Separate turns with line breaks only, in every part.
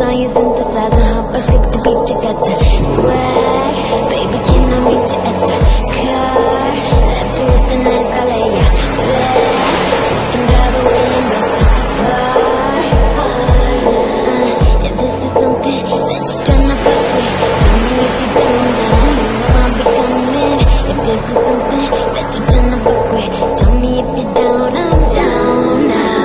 now you synthesize and hop, I skip the beat, you got the swag. Baby, can I meet you at the car? Left you with the nice valet, yeah, back. We can drive away and go so far. If this is something that you're tryna fuck with, tell me if you don't know, you know I'll be coming. If this is something that you're tryna fuck with, tell me if you down, I'm down now.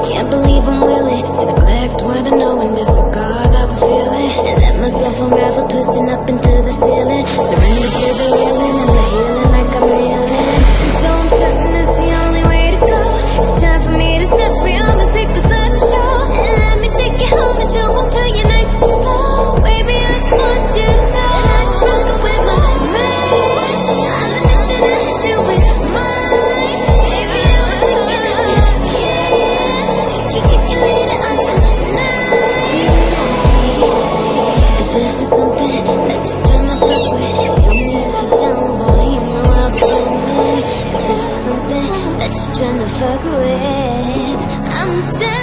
Can't believe I'm willing to neglect what I know and disregard how I feel it, and let myself unravel, twisting up into the ceiling. Surrender to the reeling and the healing like I'm reeling. And so I'm certain that's the only way to go. It's time for me to set free all my secrets, let them show. And let me take you home and show them to you nice and slow. Baby, I just want you to know that I just broke up with my man. I'm the night that I hit you with mine. Baby, I was thinking if you tryna fuck with, I'm down.